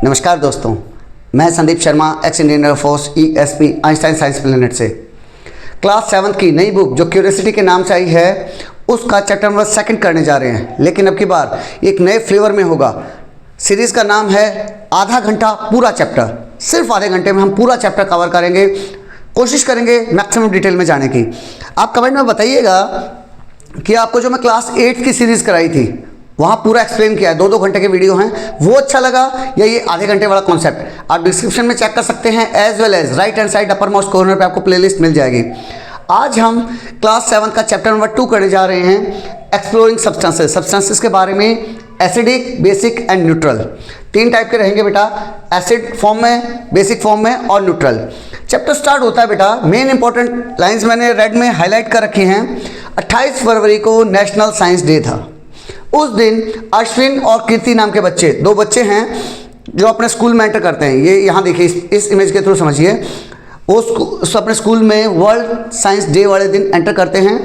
नमस्कार दोस्तों, मैं Sandeep Sharma, x Indian air force ESP Einstein science planet से क्लास 7 की नई बुक जो क्यूरियोसिटी के नाम से आई है उसका चैप्टर नंबर 2 करने जा रहे हैं। लेकिन अब की बार एक नए फ्लेवर में होगा। सीरीज़ का नाम है आधा घंटा पूरा चैप्टर। सिर्फ आधे घंटे में हम पूरा चैप्टर कवर करेंगे, कोशिश करेंगे मैक्सिमम डिटेल में जाने की। आप कमेंट में बताइएगा कि आपको जो मैं क्लास 8 की सीरीज़ कराई थी वहाँ पूरा एक्सप्लेन किया है, 2-2 घंटे के वीडियो हैं, वो अच्छा लगा या ये आधे घंटे वाला कॉन्सेप्ट। आप डिस्क्रिप्शन में चेक कर सकते हैं, as well as right hand side upper most corner पे आपको प्लेलिस्ट मिल जाएगी। आज हम क्लास 7 का चैप्टर नंबर 2 करने जा रहे हैं, एक्सप्लोरिंग सब्सटेंसेस। सब्सटेंसेस के बारे में acidic, basic and neutral. 3 type के रहेंगे बेटा, एसिड फॉर्म में, बेसिक फॉर्म में और न्यूट्रल। चैप्टर स्टार्ट होता है बेटा, मेन इंपॉर्टेंट लाइंस मैंने रेड में हाईलाइट कर रखी हैं। 28 फरवरी को नेशनल साइंस डे था। उस दिन अश्विन और कीर्ति नाम के बच्चे, 2 बच्चे हैं जो अपने स्कूल में एंटर करते हैं। ये यहाँ देखिए, इस इमेज के थ्रू समझिए। वो अपने स्कूल में वर्ल्ड साइंस डे वाले दिन एंटर करते हैं।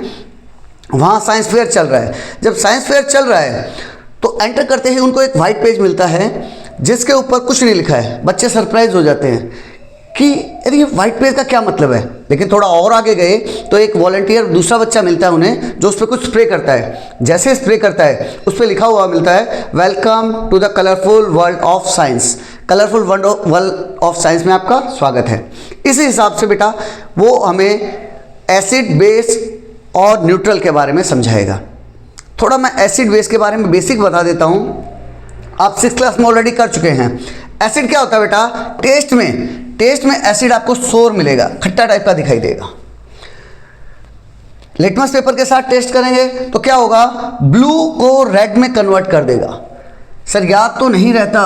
वहाँ साइंस फेयर चल रहा है। जब साइंस फेयर चल रहा है तो एंटर करते ही उनको एक वाइट पेज मिलता है जिसके ऊपर कुछ नहीं लिखा है। बच्चे सरप्राइज हो जाते हैं कि अरे ये वाइट पेज का क्या मतलब है। लेकिन थोड़ा और आगे गए तो एक वॉलंटियर दूसरा बच्चा मिलता है उन्हें, जो उस पर कुछ स्प्रे करता है। जैसे स्प्रे करता है उस पर लिखा हुआ मिलता है, welcome to the colourful world of science. Colourful world of science में आपका स्वागत है। इसी हिसाब से बेटा वो हमें एसिड, बेस और न्यूट्रल के बारे में समझाएगा। थोड़ा मैं एसिड बेस के बारे में बेसिक बता देता हूँ। आप 6th क्लास में ऑलरेडी कर चुके हैं। एसिड क्या होता है बेटा, टेस्ट में एसिड आपको सोर मिलेगा, खट्टा टाइप का दिखाई देगा। लिटमस पेपर के साथ टेस्ट करेंगे तो क्या होगा, ब्लू को रेड में कन्वर्ट कर देगा। सर याद तो नहीं रहता,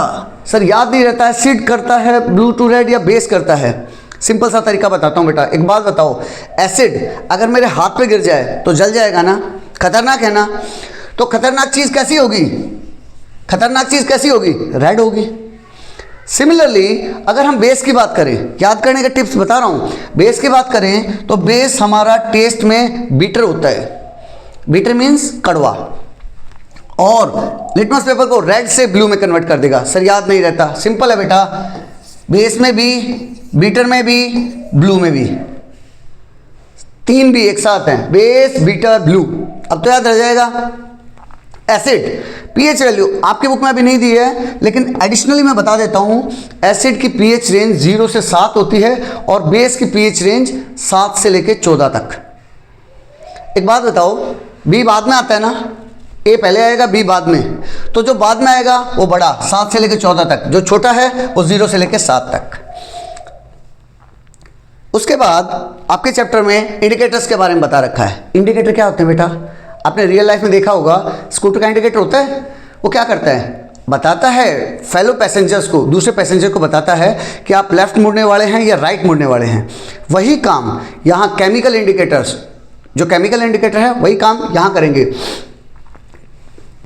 सर याद नहीं रहता, एसिड करता है ब्लू टू रेड या बेस करता है। सिंपल सा तरीका बताता हूं बेटा। एक बात बताओ, एसिड अगर मेरे हाथ पे गिर जाए तो जल जाएगा ना, खतरनाक है ना। तो खतरनाक चीज कैसी होगी, खतरनाक चीज कैसी होगी, रेड होगी। सिमिलरली अगर हम बेस की बात करें, याद करने के टिप्स बता रहा हूं, बेस की बात करें तो बेस हमारा टेस्ट में बीटर होता है। बीटर मीन्स कड़वा, और लिटमस पेपर को रेड से ब्लू में कन्वर्ट कर देगा। सर याद नहीं रहता, सिंपल है बेटा, बेस में भी, बीटर में भी, ब्लू में भी, 3 भी एक साथ हैं, बेस, बीटर, ब्लू। अब तो याद रह जाएगा। एसिड पीएच वैल्यू आपकी बुक में अभी नहीं दी है, लेकिन एडिशनली मैं बता देता हूं। एसिड की पीएच रेंज 0 से 7 होती है और बेस की पीएच रेंज 7 से लेकर 14 तक। एक बात बताओ, बी बाद में आता है ना, ए पहले आएगा, बी बाद में। तो जो बाद में आएगा वो बड़ा, 7 से लेकर 14 तक। जो छोटा है वो 0 से लेकर 7 तक। उसके बाद आपके चैप्टर में इंडिकेटर्स के बारे में बता रखा है। इंडिकेटर क्या होते हैं बेटा, आपने रियल लाइफ में देखा होगा, स्कूटर का इंडिकेटर होता है। वो क्या करता है, बताता है फेलो पैसेंजर्स को, दूसरे पैसेंजर को बताता है कि आप लेफ्ट मुड़ने वाले हैं या राइट मुड़ने वाले हैं। वही काम यहाँ केमिकल इंडिकेटर्स, जो केमिकल इंडिकेटर है वही काम यहाँ करेंगे।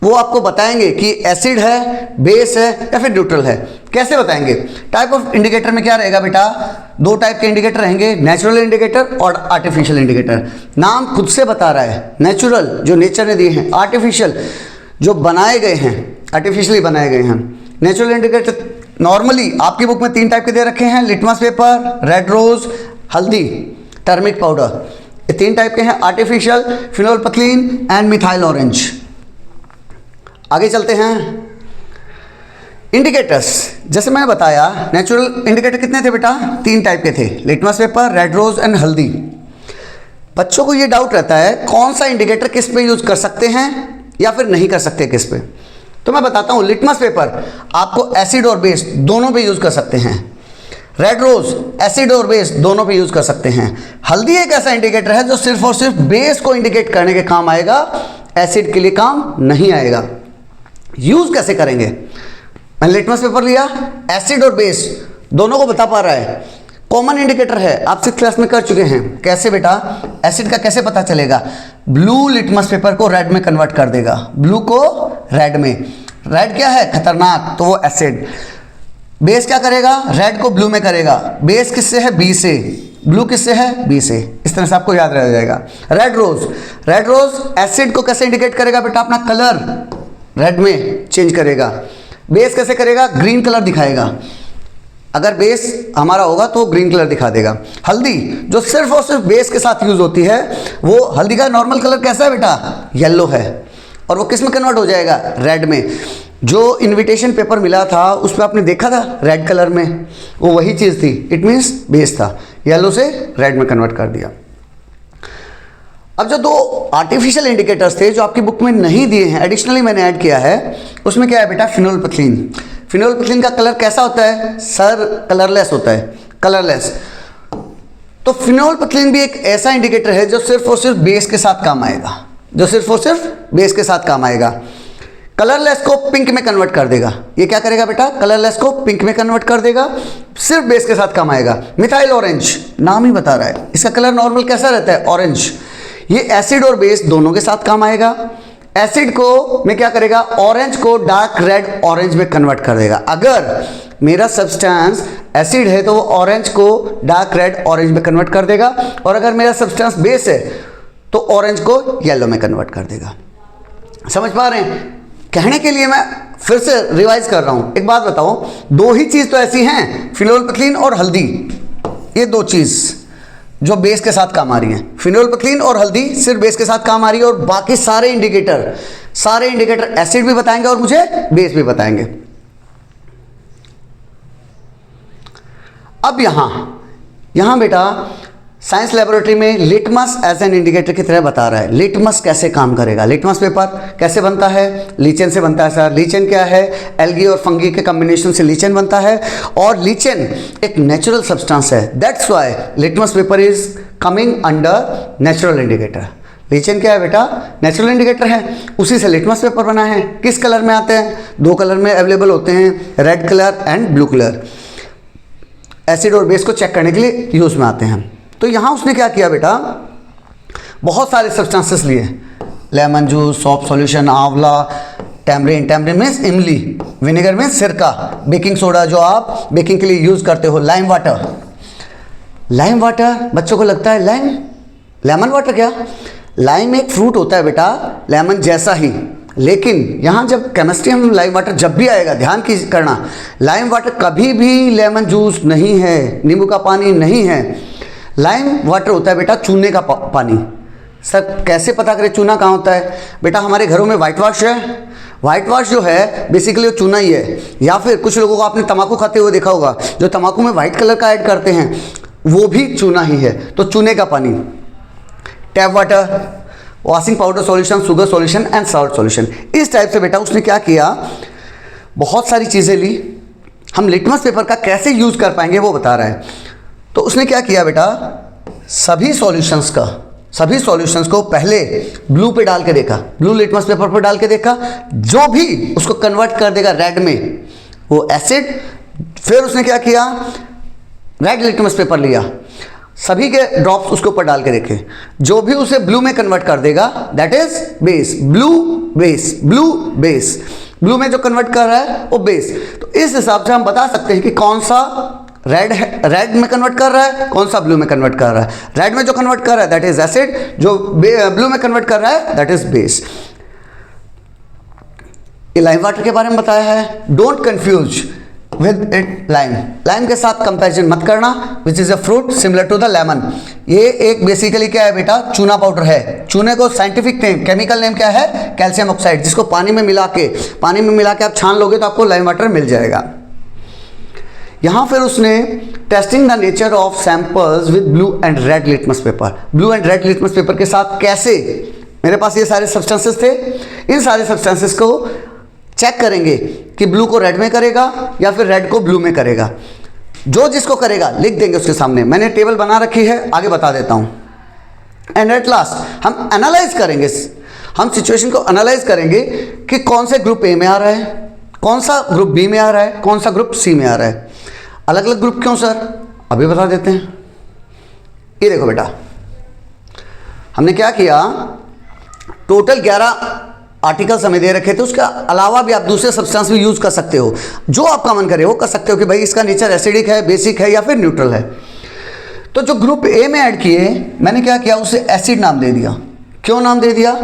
वो आपको बताएंगे कि एसिड है, बेस है या फिर न्यूट्रल है। कैसे बताएंगे, टाइप ऑफ इंडिकेटर में क्या रहेगा बेटा, 2 टाइप के इंडिकेटर रहेंगे, नेचुरल इंडिकेटर और आर्टिफिशियल इंडिकेटर। नाम खुद से बता रहा है, नेचुरल जो नेचर ने दिए हैं, आर्टिफिशियल जो बनाए गए हैं, आर्टिफिशियली बनाए गए हैं। नेचुरल इंडिकेटर नॉर्मली आपकी बुक में 3 टाइप के दे रखे हैं, लिटमस पेपर, रेड रोज, हल्दी, टर्मिक पाउडर। ये 3 टाइप के हैं, artificial, phenolphthalein and methyl orange. आगे चलते हैं। इंडिकेटर्स जैसे मैंने बताया, नेचुरल इंडिकेटर कितने थे बेटा, 3 टाइप के थे, litmus paper, red rose and हल्दी। बच्चों को ये डाउट रहता है कौन सा इंडिकेटर किस पे यूज कर सकते हैं या फिर नहीं कर सकते किस पे। तो मैं बताता हूं, लिटमस पेपर आपको एसिड और बेस दोनों पे यूज कर सकते हैं। रेड रोज एसिड और बेस दोनों पे यूज कर सकते हैं। हल्दी एक ऐसा इंडिकेटर है जो सिर्फ और सिर्फ बेस को इंडिकेट करने के काम आएगा, एसिड के लिए काम नहीं आएगा। यूज कैसे करेंगे, मैंने लिटमस पेपर लिया, एसिड और बेस दोनों को बता पा रहा है, कॉमन इंडिकेटर है, आप 6th क्लास में कर चुके हैं। कैसे बेटा, एसिड का कैसे पता चलेगा, ब्लू लिटमस पेपर को रेड में कन्वर्ट कर देगा, ब्लू को रेड में। रेड क्या है, खतरनाक, तो वो एसिड। बेस क्या करेगा, रेड को ब्लू में करेगा। बेस किससे है, बी से, ब्लू किससे है, बी से। इस तरह से आपको याद रह जाएगा। रेड रोज एसिड को कैसे इंडिकेट करेगा बेटा, अपना कलर रेड में चेंज करेगा। बेस कैसे करेगा? ग्रीन कलर दिखाएगा। अगर बेस हमारा होगा तो ग्रीन कलर दिखा देगा। हल्दी जो सिर्फ और सिर्फ बेस के साथ यूज होती है, वो हल्दी का नॉर्मल कलर कैसा है बेटा? येलो है। और वो किस में कन्वर्ट हो जाएगा? रेड में। जो इनविटेशन पेपर मिला था उसमें आपने देखा था रेड कलर में, वो वही चीज़ थी, इट मीन्स बेस था। येलो से रेड में कन्वर्ट कर दिया। अब जो दो आर्टिफिशियल इंडिकेटर्स थे जो आपकी बुक में नहीं दिए हैं, एडिशनली मैंने ऐड किया है, उसमें क्या है बेटा? फिनोल्फथलीन। फिनोल्फथलीन का कलर कैसा होता है सर? कलरलेस होता है, कलरलेस। तो फिनोल्फथलीन भी एक ऐसा इंडिकेटर है जो सिर्फ और सिर्फ बेस के साथ काम आएगा, जो सिर्फ और सिर्फ बेस के साथ काम आएगा। कलरलेस को पिंक में कन्वर्ट कर देगा। ये क्या करेगा बेटा? कलरलेस को पिंक में कन्वर्ट कर देगा, सिर्फ बेस के साथ काम आएगा। मिथाइल ऑरेंज, नाम ही बता रहा है, इसका कलर नॉर्मल कैसा रहता है? ऑरेंज। ये एसिड और बेस दोनों के साथ काम आएगा। एसिड को में क्या करेगा? ऑरेंज को डार्क रेड ऑरेंज में कन्वर्ट कर देगा। अगर मेरा सब्सटेंस एसिड है तो वो ऑरेंज को डार्क रेड ऑरेंज में कन्वर्ट कर देगा, और अगर मेरा सब्सटेंस बेस है तो ऑरेंज को येलो में कन्वर्ट कर देगा। समझ पा रहे हैं? कहने के लिए मैं फिर से रिवाइज कर रहा हूं। एक बात बताओ, दो ही चीज तो ऐसी हैं, फिनोल्फथलीन और हल्दी, ये दो चीज जो बेस के साथ काम आ रही है। फिनोल्फथलीन और हल्दी सिर्फ बेस के साथ काम आ रही है, और बाकी सारे इंडिकेटर एसिड भी बताएंगे और मुझे बेस भी बताएंगे। अब यहां बेटा साइंस लेबोरेटरी में लिटमस एज एन इंडिकेटर की तरह बता रहा है। लिटमस कैसे काम करेगा? लिटमस पेपर कैसे बनता है? लीचन से बनता है सर। लीचन क्या है? एल्गी और फंगी के कॉम्बिनेशन से लीचन बनता है, और लीचन एक नेचुरल सब्सटेंस है। That's why litmus paper is coming under natural indicator. Lichen क्या है बेटा? नेचुरल इंडिकेटर है, उसी से लिटमस पेपर बना है। किस कलर में आते हैं? दो कलर में अवेलेबल होते हैं, red colour and blue colour. Acid और बेस को चेक करने के लिए यूज में आते हैं। तो यहां उसने क्या किया बेटा? बहुत सारे सब्सटेंसेस लिए, लेमन जूस, सॉफ्ट सॉल्यूशन, आंवला, टैमरिन, टैमरिन मीन्स इमली, विनेगर मीन्स सिरका, बेकिंग सोडा जो आप बेकिंग के लिए यूज करते हो, लाइम वाटर। लाइम वाटर बच्चों को लगता है लाइम, लेमन वाटर क्या? लाइम एक फ्रूट होता है बेटा, लेमन जैसा ही, लेकिन यहाँ जब केमिस्ट्री में लाइम वाटर जब भी आएगा, ध्यान की करना, लाइम वाटर कभी भी लेमन जूस नहीं है, नींबू का पानी नहीं है। लाइम वाटर होता है बेटा चूने का पानी। सर कैसे पता करें चूना कहाँ होता है? बेटा हमारे घरों में वाइट वॉश है, वाइट वॉश जो है बेसिकली वो चूना ही है। या फिर कुछ लोगों को आपने तंबाकू खाते हुए देखा होगा, जो तंबाकू में वाइट कलर का ऐड करते हैं वो भी चूना ही है, तो चूने का पानी। Tap water, washing powder solution, sugar solution and salt solution. इस टाइप से बेटा उसने क्या किया, बहुत सारी चीज़ें ली। हम लिटमस पेपर का कैसे यूज़ कर पाएंगे वो बता रहा है। तो उसने क्या किया बेटा, सभी सॉल्यूशंस को पहले ब्लू पे डाल के देखा, ब्लू लिटमस पेपर पर डाल के देखा, जो भी उसको कन्वर्ट कर देगा रेड में वो एसिड। फिर उसने क्या किया, रेड लिटमस पेपर लिया, सभी के ड्रॉप्स उसके ऊपर डाल के देखे, जो भी उसे ब्लू में कन्वर्ट कर देगा that is base. Blue base, blue base, blue में जो कन्वर्ट कर रहा है वो बेस। तो इस हिसाब से हम बता सकते हैं कि कौन सा रेड है, रेड में कन्वर्ट कर रहा है, कौन सा ब्लू में कन्वर्ट कर रहा है। रेड में जो कन्वर्ट कर रहा है दैट इज एसिड, जो ब्लू में कन्वर्ट कर रहा है दैट इज बेस। ये लाइम वाटर के बारे में बताया है। Don't confuse with it lime, lime के साथ कंपैरिजन मत करना, which is a fruit similar to the lemon. ये एक बेसिकली क्या है बेटा, चूना पाउडर है। चूने को साइंटिफिक नेम, केमिकल नेम क्या है, कैल्शियम ऑक्साइड, जिसको पानी में मिला के आप छान लोगे तो आपको लाइम वाटर मिल जाएगा। यहाँ फिर उसने testing the nature of samples with blue and red litmus paper, blue and red litmus paper के साथ कैसे, मेरे पास ये सारे सब्सटेंसेस थे, इन सारे सब्सटेंसेस को चेक करेंगे कि ब्लू को रेड में करेगा या फिर रेड को ब्लू में करेगा। जो जिसको करेगा लिख देंगे उसके सामने, मैंने टेबल बना रखी है, आगे बता देता हूँ। एंड एट लास्ट हम एनालाइज करेंगे, हम सिचुएशन को एनालाइज करेंगे कि कौन से ग्रुप ए में आ रहा है, कौन सा ग्रुप बी में आ रहा है, कौन सा ग्रुप सी में आ रहा है। अलग अलग ग्रुप क्यों सर, अभी बता देते हैं। ये देखो बेटा, हमने क्या किया, टोटल 11 आर्टिकल्स हमें दे रखे थे, उसके अलावा भी आप दूसरे सब्सटेंस भी यूज कर सकते हो, जो आपका मन करे वो कर सकते हो कि भाई इसका नेचर एसिडिक है, बेसिक है या फिर न्यूट्रल है। तो जो ग्रुप ए में ऐड किए, मैंने क्या किया, उसे एसिड नाम दे दिया। क्यों नाम दे दिया,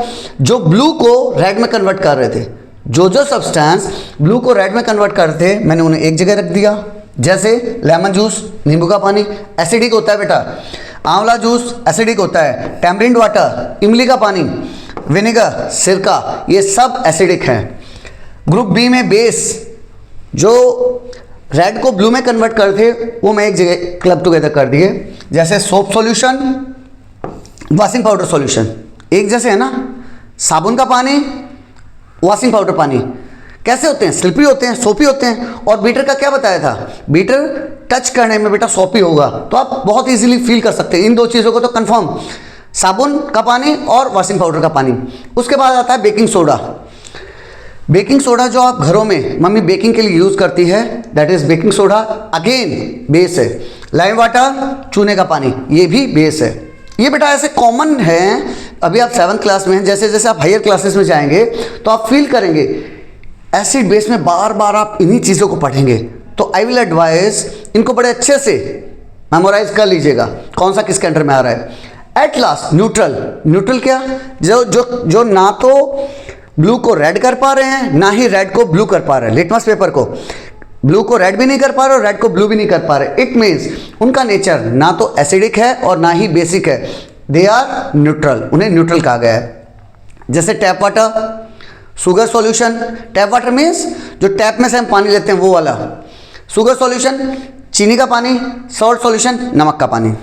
जो ब्लू को रेड में कन्वर्ट कर रहे थे, जो जो सब्सटेंस ब्लू को रेड में कन्वर्ट करते हैं मैंने उन्हें एक जगह रख दिया। जैसे लेमन जूस, नींबू का पानी एसिडिक होता है बेटा, आंवला जूस एसिडिक होता है, टैमरिंड वाटर इमली का पानी, विनेगर सिरका, ये सब एसिडिक हैं। ग्रुप बी में बेस जो रेड को ब्लू में कन्वर्ट करते वो मैं एक जगह क्लब टुगेदर कर दिए। जैसे soap solution, washing powder solution एक जैसे है ना, साबुन का पानी, वॉशिंग पाउडर पानी कैसे होते हैं, स्लिपरी होते हैं, सोपी होते हैं। और बीटर का क्या बताया था, बीटर टच करने में बेटा सोपी होगा, तो आप बहुत इजीली फील कर सकते हैं इन दो चीज़ों को तो कंफर्म, साबुन का पानी और वॉशिंग पाउडर का पानी। उसके बाद आता है बेकिंग सोडा। बेकिंग सोडा जो आप घरों में मम्मी बेकिंग के लिए यूज़ करती है, that is baking soda, again base है। लाइम वाटर, चूने का पानी, ये भी बेस है। ये बेटा ऐसे कॉमन है, अभी आप 7th क्लास में हैं, जैसे जैसे आप हायर क्लासेस में जाएंगे तो आप फील करेंगे एसिड बेस में बार बार आप इन्हीं चीज़ों को पढ़ेंगे। तो आई विल एडवाइज इनको बड़े अच्छे से मेमोराइज कर लीजिएगा कौन सा किसके अंडर में आ रहा है। एट लास्ट न्यूट्रल, न्यूट्रल क्या, जो ना तो ब्लू को रेड कर पा रहे हैं ना ही रेड को ब्लू कर पा रहे हैं। लिटमस पेपर को ब्लू को रेड भी नहीं कर पा रहे और रेड को ब्लू भी नहीं कर पा रहे। इट मीन्स उनका नेचर ना तो एसिडिक है और ना ही बेसिक है, दे आर न्यूट्रल, उन्हें न्यूट्रल कहा गया है। जैसे tap water, sugar solution, tap water means जो टैप में से हम पानी लेते हैं वो वाला, शुगर सॉल्यूशन चीनी का पानी, सॉल्ट सॉल्यूशन नमक का पानी।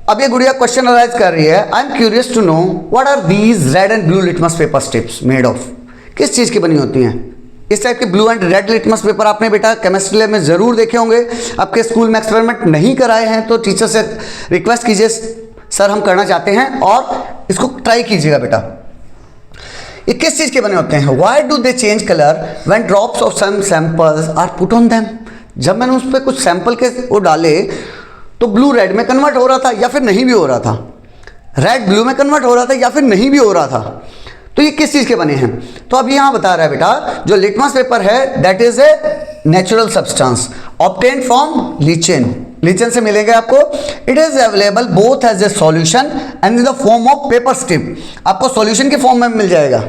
अब ये गुड़िया क्वेश्चन अराइज कर रही है, I am curious to know what are these red and blue litmus paper strips made of, किस चीज़ की बनी होती हैं। इस टाइप के blue and red litmus paper आपने बेटा केमिस्ट्री लैब में ज़रूर देखे होंगे। आपके स्कूल में एक्सपेरिमेंट नहीं कराए हैं तो टीचर से रिक्वेस्ट कीजिए, सर हम करना चाहते हैं, और इसको ट्राई कीजिएगा बेटा। ये किस चीज़ के बने होते हैं। Why do they change colour when drops of some samples are put on them. जब मैंने उस पर कुछ सैंपल के वो डाले तो ब्लू रेड में कन्वर्ट हो रहा था या फिर नहीं भी हो रहा था, रेड ब्लू में कन्वर्ट हो रहा था या फिर नहीं भी हो रहा था। तो ये किस चीज़ के बने हैं, तो अब यहाँ बता रहा है बेटा जो लिटमस पेपर है that is a natural substance obtained from lichen, lichen से मिलेगा आपको। It is available both as a solution and in the form of paper strip, आपको सॉल्यूशन के फॉर्म में मिल जाएगा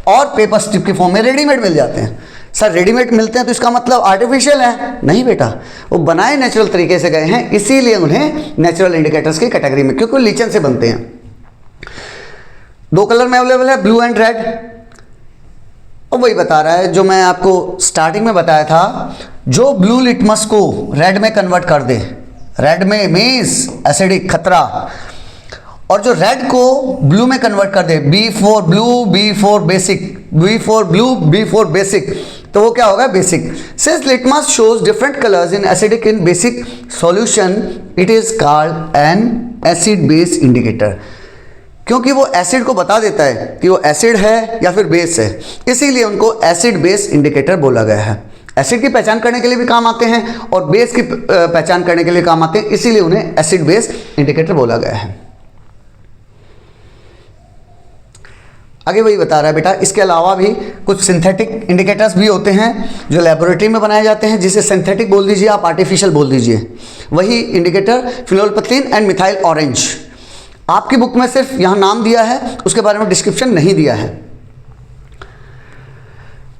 और पेपर स्ट्रिप के फॉर्म में रेडीमेड मिल जाते हैं। सर रेडीमेड मिलते हैं तो इसका मतलब आर्टिफिशियल है, नहीं बेटा, वो बनाए नेचुरल तरीके से गए हैं, इसीलिए उन्हें नेचुरल इंडिकेटर्स की कैटेगरी में, क्योंकि लीचेन से बनते हैं। दो कलर में अवेलेबल है, ब्लू एंड रेड। और वही बता रहा है जो मैं आपको स्टार्टिंग में बताया था, जो ब्लू लिटमस को रेड में कन्वर्ट कर दे, रेड में मीन्स एसिडिक खतरा, और जो रेड को ब्लू में कन्वर्ट कर दे, B for blue, B for basic, B for blue, B for basic, तो वो क्या होगा, basic. Since litmus shows different colours in acidic in basic solution, it is called an acid base indicator, क्योंकि वो acid को बता देता है कि वो एसिड है या फिर बेस है, इसीलिए उनको एसिड बेस इंडिकेटर बोला गया है। एसिड की पहचान करने के लिए भी काम आते हैं और बेस की पहचान करने के लिए काम आते हैं, इसीलिए उन्हें एसिड बेस इंडिकेटर बोला गया है। आगे वही बता रहा है बेटा, इसके अलावा भी कुछ सिंथेटिक इंडिकेटर्स भी होते हैं जो लेबोरेटरी में बनाए जाते हैं, जिसे सिंथेटिक बोल दीजिए आप, आर्टिफिशियल बोल दीजिए। वही indicator phenolphthalein and methyl orange, आपकी बुक में सिर्फ यहाँ नाम दिया है, उसके बारे में डिस्क्रिप्शन नहीं दिया है।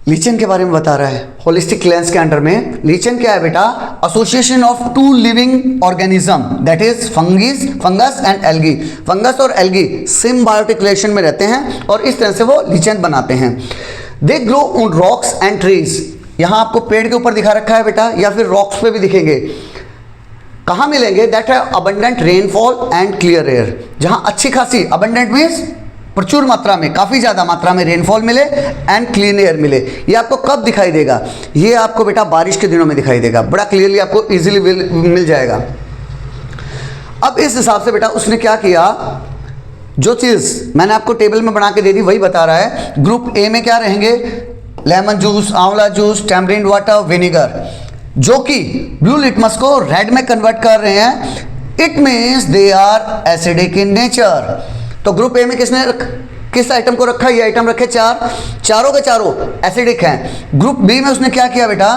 लीचेन के बारे में बता रहा है, होलिस्टिक लेंस के अंडर में लीचेन क्या है बेटा, association of two living organism that is fungus and algae. Fungus और एल्गी सिम्बायोटिक रिलेशन में रहते हैं और इस तरह से वो लीचेन बनाते हैं। They grow on rocks and trees, यहाँ आपको पेड़ के ऊपर दिखा रखा है बेटा, या फिर रॉक्स पे भी दिखेंगे। कहाँ मिलेंगे, दैट है abundant rainfall and clear air, जहाँ अच्छी खासी, अबंडेंट मीन्स प्रचुर मात्रा में, काफ़ी ज़्यादा मात्रा में रेनफॉल मिले एंड क्लीन एयर मिले। ये आपको कब दिखाई देगा, ये आपको बेटा बारिश के दिनों में दिखाई देगा, बड़ा क्लियरली आपको इजीली मिल जाएगा। अब इस हिसाब से बेटा उसने क्या किया, जो चीज़ मैंने आपको टेबल में बना के दे दी वही बता रहा है। ग्रुप ए में क्या रहेंगे, lemon juice, amla juice, tamarind water, vinegar, जो कि ब्लू लिटमस को रेड में कन्वर्ट कर रहे हैं। It means they are acidic in nature. तो ग्रुप ए में किस आइटम को रखा, ये आइटम रखे चार, चारों के चारों एसिडिक हैं। ग्रुप बी में उसने क्या किया बेटा,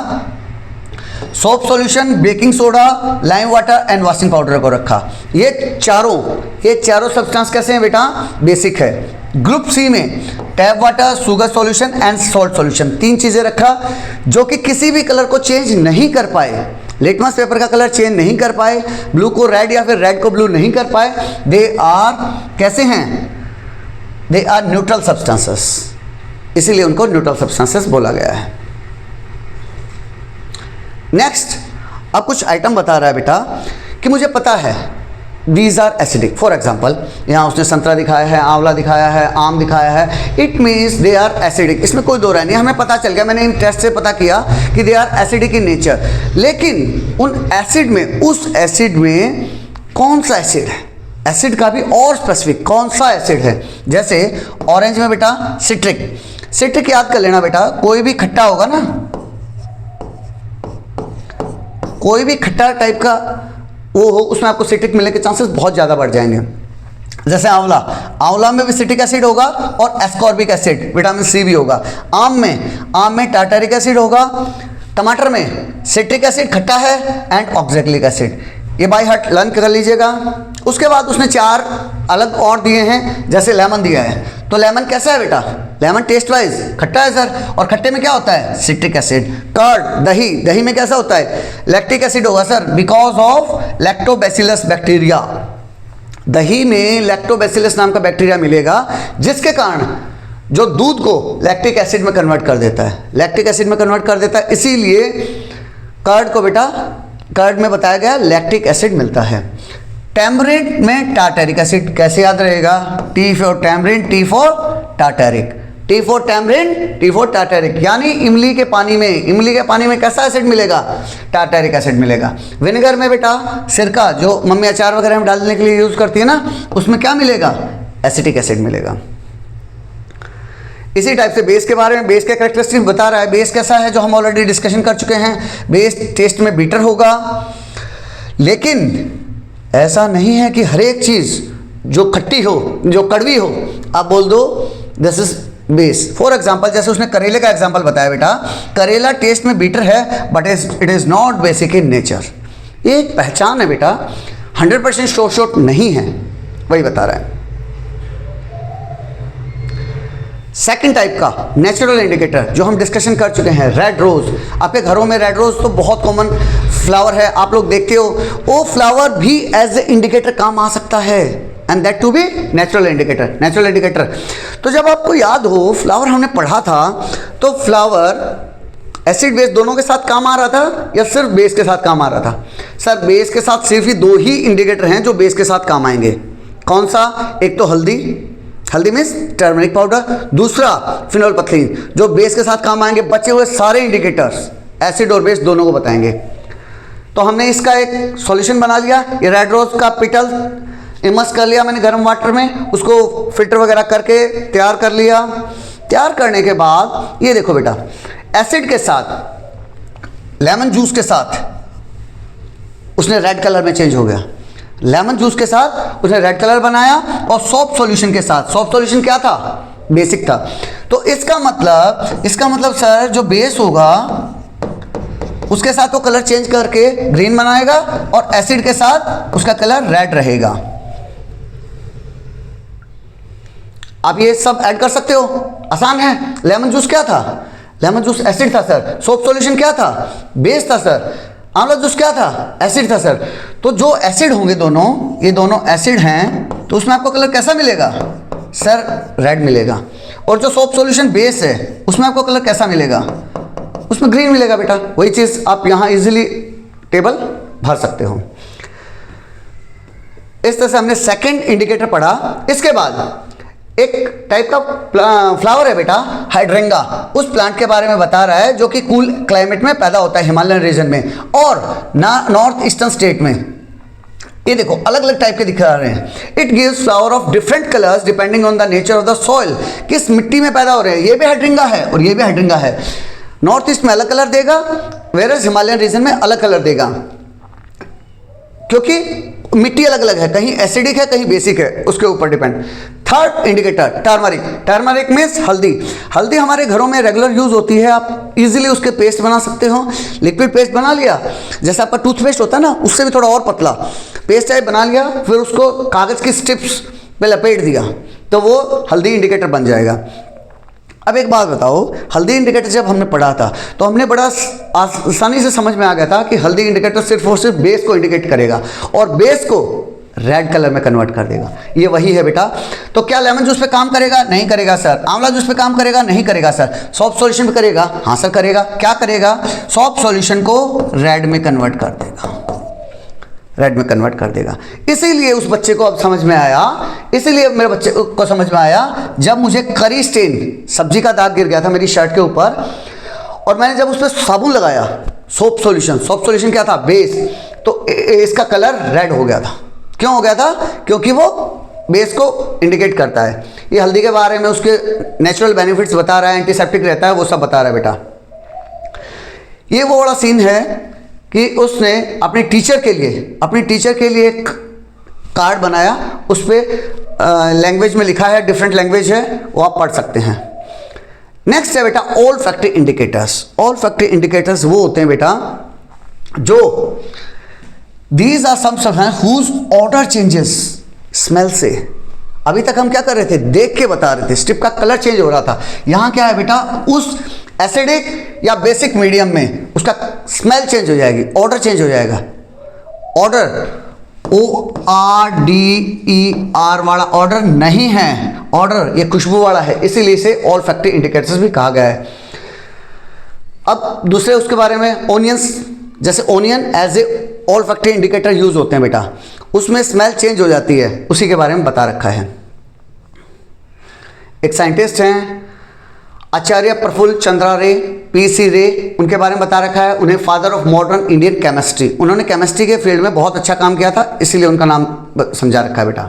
soap solution, baking soda, lime water and washing powder को रखा। ये चारों ये चारों सब्सटेंस कैसे हैं बेटा? बेसिक है। ग्रुप सी में tap water, sugar solution and salt solution, तीन चीजें रखा जो कि किसी भी कलर को चेंज नहीं कर पाए। लिटमस पेपर का कलर चेंज नहीं कर पाए, ब्लू को रेड या फिर रेड को ब्लू नहीं कर पाए। दे आर कैसे हैं? दे आर न्यूट्रल सब्सटेंसेस, इसीलिए उनको न्यूट्रल सब्सटेंसेस बोला गया है। नेक्स्ट, अब कुछ आइटम बता रहा है बेटा कि मुझे पता है these are acidic। For example यहाँ उसने संतरा दिखाया है, आंवला दिखाया है, आम दिखाया है, it means they are acidic. इसमें कोई दो राय नहीं, हमें पता चल गया, मैंने इन टेस्ट से पता किया कि they are acidic in nature. लेकिन उन एसिड में, उस एसिड में कौन सा एसिड है? एसिड का भी और स्पेसिफिक कौन सा एसिड है? जैसे ऑरेंज में बेटा सिट्रिक। सिट्रिक याद कर लेना बेटा, कोई भी खट्टा होगा ना, कोई भी खट्टा टाइप का वो हो, उसमें आपको सिट्रिक मिलने के चांसेस बहुत ज़्यादा बढ़ जाएंगे। जैसे आंवला, आंवला में भी सिट्रिक एसिड होगा और एस्कॉर्बिक एसिड, विटामिन सी भी होगा। आम में टार्टारिक एसिड होगा। टमाटर में सिट्रिक एसिड खट्टा है एंड ऑक्जेलिक एसिड। ये बाय हार्ट लर्न कर लीजिएगा। उसके बाद उसने चार अलग और दिए हैं, जैसे लेमन दिया है, तो लेमन कैसा है बेटा? लेमन टेस्ट वाइज खट्टा है सर, और खट्टे में क्या होता है? Citric acid. कर्ड, दही, दही में कैसा होता है? लैक्टिक एसिड होगा sir, because of lactobacillus bacteria. दही में लैक्टोबैसिलस नाम का बैक्टीरिया मिलेगा, जिसके कारण जो दूध को लैक्टिक एसिड में कन्वर्ट कर देता है, लैक्टिक एसिड में कन्वर्ट कर देता है। इसीलिए कर्ड को बेटा, कर्ड में बताया गया लैक्टिक एसिड मिलता है। टैमरिंड में टार्टारिक एसिड, कैसे याद रहेगा? T for tamarind, T for tartaric, T for tamarind, T for tartaric. यानी इमली के पानी में, इमली के पानी में कैसा एसिड मिलेगा? टार्टारिक एसिड मिलेगा। विनेगर में बेटा सिरका, जो मम्मी अचार वगैरह में डालने के लिए यूज करती है ना, उसमें क्या मिलेगा? एसिटिक एसिड मिलेगा। इसी टाइप से बेस के बारे में, बेस के कैरेक्टरिस्टिक्स बता रहा है। बेस कैसा है, जो हम ऑलरेडी डिस्कशन कर चुके हैं। बेस टेस्ट में बीटर होगा, लेकिन ऐसा नहीं है कि हर एक चीज जो खट्टी हो, जो कड़वी हो, आप बोल दो this is base. For example, जैसे उसने करेले का एग्जाम्पल बताया बेटा, करेला टेस्ट में बीटर है but it is not basic in nature. ये एक पहचान है बेटा, 100% शॉर्ट नहीं है, वही बता रहा है। सेकंड टाइप का नेचुरल इंडिकेटर जो हम डिस्कशन कर चुके हैं, रेड रोज। आपके घरों में रेड रोज तो बहुत कॉमन फ्लावर है, आप लोग देखते हो। वो फ्लावर भी एज ए इंडिकेटर काम आ सकता है, and that to be natural indicator. Natural indicator, तो जब आपको याद हो फ्लावर हमने पढ़ा था, तो फ्लावर एसिड बेस दोनों के साथ काम आ रहा था या सिर्फ बेस के साथ काम आ रहा था? सर बेस के साथ सिर्फ ही दो ही इंडिकेटर हैं जो बेस के साथ काम आएंगे। कौन सा? एक तो हल्दी, हल्दी मीन्स टर्मरिक पाउडर। दूसरा फिनोल्फथलीन, जो बेस के साथ काम आएंगे। बचे हुए सारे इंडिकेटर्स एसिड और बेस दोनों को बताएंगे। तो हमने इसका एक सॉल्यूशन बना लिया। ये रेड रोज का पिटल इमर्स कर लिया मैंने गर्म वाटर में, उसको फिल्टर वगैरह करके तैयार कर लिया। तैयार करने के बाद ये देखो बेटा, एसिड के साथ, लेमन जूस के साथ उसने रेड कलर में चेंज हो गया। लेमन जूस के साथ उसने रेड कलर बनाया, और सॉफ्ट सॉल्यूशन के साथ, सॉफ्ट सॉल्यूशन क्या था? बेसिक था। तो इसका मतलब सर जो बेस होगा उसके साथ वो कलर चेंज करके ग्रीन बनाएगा, और एसिड के साथ उसका कलर रेड रहेगा। आप ये सब ऐड कर सकते हो, आसान है। लेमन जूस क्या था? लेमन जूस एसिड था सर। सॉफ्ट सॉल्यूशन क्या था? बेस था सर। आंवला जूस क्या था? एसिड था सर। तो जो एसिड होंगे दोनों, ये दोनों एसिड हैं, तो उसमें आपको कलर कैसा मिलेगा? सर रेड मिलेगा। और जो सॉफ्ट सॉल्यूशन बेस है, उसमें आपको कलर कैसा मिलेगा? उसमें ग्रीन मिलेगा बेटा। वही चीज आप यहां इजीली टेबल भर सकते हो। इस तरह से हमने सेकंड इंडिकेटर पढ़ा। इसके बाद एक टाइप का फ्लावर है बेटा, हाइड्रेंगा। उस प्लांट के बारे में बता रहा है, जो कि कूल क्लाइमेट में पैदा होता है, हिमालयन रीजन में और नॉर्थ ईस्टर्न स्टेट में। ये देखो अलग अलग टाइप के दिखा रहे हैं। It gives flower of different colours depending on the nature of the soil. किस मिट्टी में पैदा हो रहे हैं? ये भी हाइड्रेंगा है और ये भी हाइड्रेंगा है। नॉर्थ ईस्ट में अलग कलर देगा, वेरस हिमालयन रीजन में अलग कलर देगा, क्योंकि मिट्टी अलग अलग है, कहीं एसिडिक है कहीं बेसिक है, उसके ऊपर depend. Third indicator turmeric. Turmeric means हल्दी। हल्दी हमारे घरों में रेगुलर यूज होती है, आप इजीली उसके पेस्ट बना सकते हो। लिक्विड पेस्ट बना लिया, जैसे आपका टूथपेस्ट होता है ना, उससे भी थोड़ा और पतला, पेस्ट टाइप बना लिया, फिर उसको कागज़ की स्ट्रिप्स पे लपेट दिया, तो वो हल्दी इंडिकेटर बन जाएगा। अब एक बात बताओ, हल्दी इंडिकेटर जब हमने पढ़ा था तो हमने बड़ा आसानी से समझ में आ गया था कि हल्दी इंडिकेटर सिर्फ और सिर्फ बेस को इंडिकेट करेगा और बेस को रेड कलर में कन्वर्ट कर देगा। ये वही है बेटा। तो क्या लेमन जूस पे काम करेगा? नहीं करेगा सर। आंवला जूस पे काम करेगा? नहीं करेगा सर। सॉफ्ट सॉल्यूशन पे करेगा? हाँ सर करेगा। क्या करेगा? सॉफ्ट सॉल्यूशन को रेड में कन्वर्ट कर देगा, रेड में कन्वर्ट कर देगा। इसीलिए उस बच्चे को अब समझ में आया, इसीलिए मेरे बच्चे को समझ में आया, जब मुझे करी स्टेन सब्जी का दाग गिर गया था मेरी शर्ट के ऊपर और मैंने जब उस पर साबुन लगाया, सोप सॉल्यूशन क्या था? बेस, तो इसका कलर रेड हो गया था। क्यों हो गया था? क्योंकि वो बेस को इंडिकेट करता है। ये हल्दी के बारे में उसके नेचुरल बेनिफिट्स बता रहा है, एंटीसेप्टिक रहता है, वो सब बता रहा है बेटा। ये वो बड़ा सीन है कि उसने अपनी टीचर के लिए एक कार्ड बनाया, उस पर लैंग्वेज में लिखा है, डिफरेंट लैंग्वेज है, वो आप पढ़ सकते हैं। नेक्स्ट है बेटा ओल्फैक्टरी इंडिकेटर्स। ओल्फैक्टरी इंडिकेटर्स वो होते हैं बेटा जो these are some substance whose odour changes smell से। अभी तक हम क्या कर रहे थे? देख के बता रहे थे, स्ट्रिप का कलर चेंज हो रहा था। यहाँ क्या है बेटा? उस एसिडिक या बेसिक मीडियम में उसका स्मेल चेंज हो जाएगी, ऑर्डर चेंज हो जाएगा। ऑर्डर ORDER वाला ऑर्डर नहीं है, ऑर्डर ये खुशबू वाला है, इसीलिए इसे ओल्फैक्टरी इंडिकेटर्स भी कहा गया है। अब दूसरे उसके बारे में ओनियंस, जैसे onion as a olfactory indicator use होते हैं बेटा, उसमें स्मेल चेंज हो जाती है, उसी के बारे में बता रखा है। एक साइंटिस्ट हैं आचार्य प्रफुल्ल चंद्रा रे, PC रे, उनके बारे में बता रखा है। उन्हें father of modern Indian chemistry, उन्होंने केमिस्ट्री के फील्ड में बहुत अच्छा काम किया था, इसीलिए उनका नाम समझा रखा है बेटा।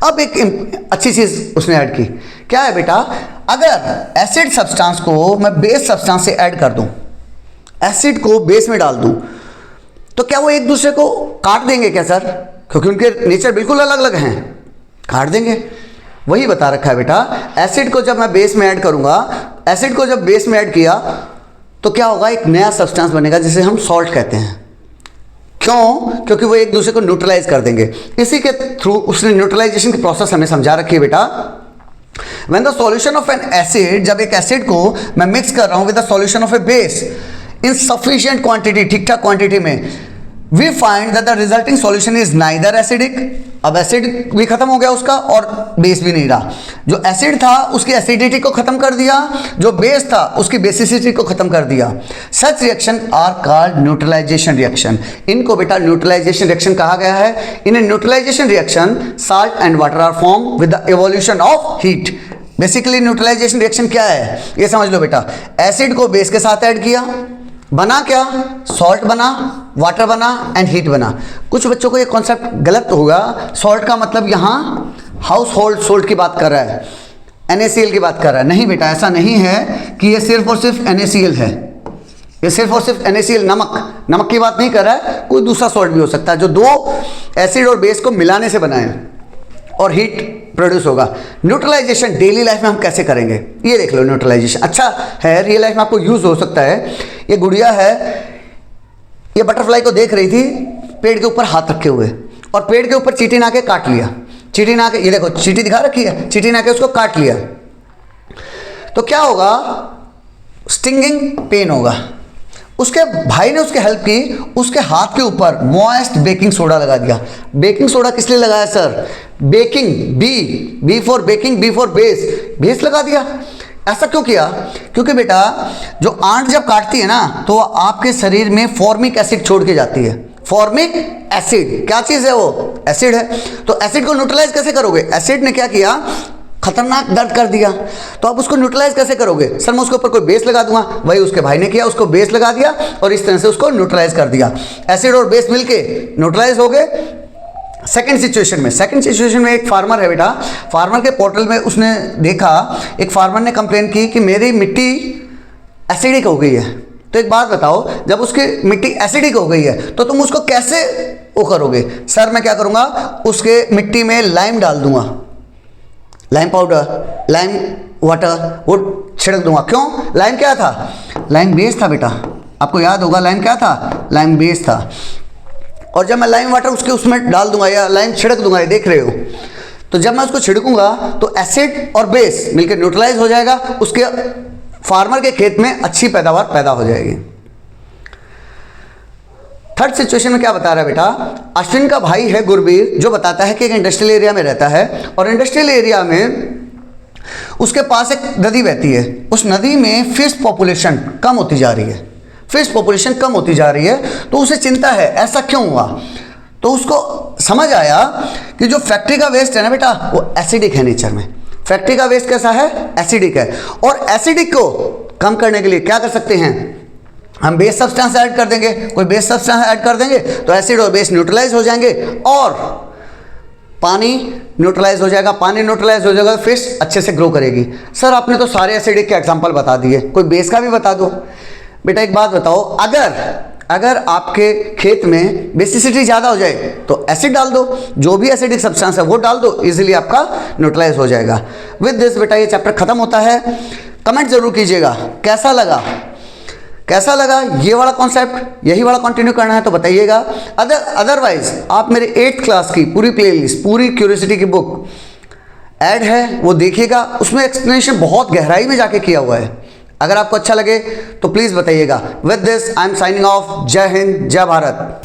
अब एक अच्छी चीज उसने ऐड की, क्या है बेटा? अगर एसिड सब्सटेंस को मैं बेस सब्सटेंस से ऐड कर दूं, एसिड को बेस में डाल दूं, तो क्या वो एक दूसरे को काट देंगे क्या सर? क्योंकि उनके नेचर बिल्कुल अलग अलग हैं, काट देंगे। वही बता रखा है बेटा, एसिड को जब मैं बेस में ऐड करूंगा, एसिड को जब बेस में ऐड किया तो क्या होगा? एक नया सब्सटेंस बनेगा जिसे हम सॉल्ट कहते हैं। क्यों? क्योंकि वो एक दूसरे को न्यूट्रलाइज कर देंगे। इसी के थ्रू उसने न्यूट्रलाइजेशन की प्रोसेस हमें समझा रखी है बेटा। When the solution of an acid, जब एक एसिड को मैं मिक्स कर रहा हूं with the solution of a base in sufficient quantity, ठीक ठाक क्वांटिटी में, we find that the resulting solution is neither acidic. अब एसिड भी खत्म हो गया उसका और बेस भी नहीं रहा। जो एसिड था उसकी एसिडिटी को खत्म कर दिया, जो बेस था उसकी बेसिसिटी को खत्म कर दिया। Such reaction are called neutralisation reaction. इनको बेटा न्यूट्रलाइजेशन रिएक्शन कहा गया है। In a neutralisation reaction salt and water are form with the evolution of heat. Basically neutralisation reaction क्या है ये समझ लो बेटा। एसिड को बेस के साथ ऐड किया, बना क्या? सॉल्ट बना, वाटर बना एंड हीट बना। कुछ बच्चों को ये कॉन्सेप्ट गलत होगा, सॉल्ट का मतलब यहाँ हाउस होल्ड सोल्ट की बात कर रहा है, NaCl की बात कर रहा है। नहीं बेटा, ऐसा नहीं है कि ये सिर्फ और सिर्फ NaCl है। ये सिर्फ और सिर्फ NaCl नमक की बात नहीं कर रहा है, कोई दूसरा सॉल्ट भी हो सकता है जो दो एसिड और बेस को मिलाने से बना है और हीट प्रोड्यूस होगा। न्यूट्रलाइजेशन डेली लाइफ में हम कैसे करेंगे ये देख लो। न्यूट्रलाइजेशन अच्छा है, रियल लाइफ में आपको यूज हो सकता है। ये गुड़िया है, ये बटरफ्लाई को देख रही थी पेड़ के ऊपर हाथ रखे हुए, और पेड़ के ऊपर चींटी ना के काट लिया। चींटी ना के, ये देखो चींटी दिखा रखी है, चींटी ना के उसको काट लिया तो क्या होगा? स्टिंगिंग पेन होगा। उसके भाई ने उसके हेल्प की, उसके हाथ के ऊपर मॉइस्ट बेकिंग सोडा लगा दिया। बेकिंग सोडा किस लिए लगाया sir? Baking, B for baking, B for base लगा दिया। ऐसा क्यों किया? क्योंकि बेटा जो आंट जब काटती है ना तो आपके शरीर में फॉर्मिक एसिड छोड़ के जाती है। फॉर्मिक एसिड क्या चीज़ है? वो एसिड है। तो एसिड को न्यूट्रलाइज कैसे करोगे? एसिड ने क्या किया? खतरनाक दर्द कर दिया। तो आप उसको न्यूट्रलाइज कैसे करोगे? सर मैं उसके ऊपर कोई बेस लगा दूंगा। वही उसके भाई ने किया, उसको बेस लगा दिया और इस तरह से उसको न्यूट्रलाइज कर दिया। एसिड और बेस मिलके न्यूट्रलाइज हो गए। सेकंड सिचुएशन में एक फार्मर है बेटा, फार्मर के पोर्टल में उसने देखा, एक फार्मर ने कंप्लेन की कि मेरी मिट्टी एसिडिक हो गई है। तो एक बात बताओ, जब उसकी मिट्टी एसिडिक हो गई है तो तुम उसको कैसे वो करोगे? सर मैं क्या करूँगा, उसके मिट्टी में लाइम डाल दूंगा, लाइम पाउडर, लाइम वाटर वो छिड़क दूंगा। क्यों? लाइम क्या था? लाइम बेस था बेटा, आपको याद होगा लाइम क्या था? लाइम बेस था। और जब मैं लाइम वाटर उसके उसमें डाल दूंगा या लाइम छिड़क दूंगा, ये देख रहे हो, तो जब मैं उसको छिड़कूंगा तो एसिड और बेस मिलकर न्यूट्रलाइज हो जाएगा, उसके फार्मर के खेत में अच्छी पैदावार पैदा हो जाएगी। थर्ड सिचुएशन में क्या बता रहा है बेटा, अश्विन का भाई है गुरबीर, जो बताता है कि एक इंडस्ट्रियल एरिया में रहता है और इंडस्ट्रियल एरिया में उसके पास एक नदी बहती है, उस नदी में फिश पॉपुलेशन कम होती जा रही है, फिश पॉपुलेशन कम होती जा रही है, तो उसे चिंता है ऐसा क्यों हुआ। तो उसको समझ आया कि जो फैक्ट्री का वेस्ट है ना बेटा, वो एसिडिक है नेचर में। फैक्ट्री का वेस्ट कैसा है, एसिडिक है, और एसिडिक को कम करने के लिए क्या कर सकते हैं, हम बेस सब्सटेंस ऐड कर देंगे, कोई बेस सब्सटेंस ऐड कर देंगे तो एसिड और बेस न्यूट्रलाइज हो जाएंगे और पानी न्यूट्रलाइज हो जाएगा। पानी न्यूट्रलाइज हो जाएगा, फिश अच्छे से ग्रो करेगी। सर आपने तो सारे एसिडिक के एग्जांपल बता दिए, कोई बेस का भी बता दो। बेटा एक बात बताओ, अगर आपके खेत में बेसिसिटी ज़्यादा हो जाए तो एसिड डाल दो, जो भी एसिडिक सब्सटेंस है वो डाल दो, इजीली आपका न्यूट्रलाइज हो जाएगा। विद दिस बेटा ये चैप्टर खत्म होता है। कमेंट जरूर कीजिएगा कैसा लगा ये वाला कॉन्सेप्ट, यही वाला कंटिन्यू करना है तो बताइएगा। अदरवाइज आप मेरे 8th क्लास की पूरी प्लेलिस्ट, पूरी क्यूरियोसिटी की बुक ऐड है वो देखिएगा, उसमें एक्सप्लेनेशन बहुत गहराई में जाके किया हुआ है। अगर आपको अच्छा लगे तो प्लीज़ बताइएगा। With this I am signing off. जय हिंद, जय भारत।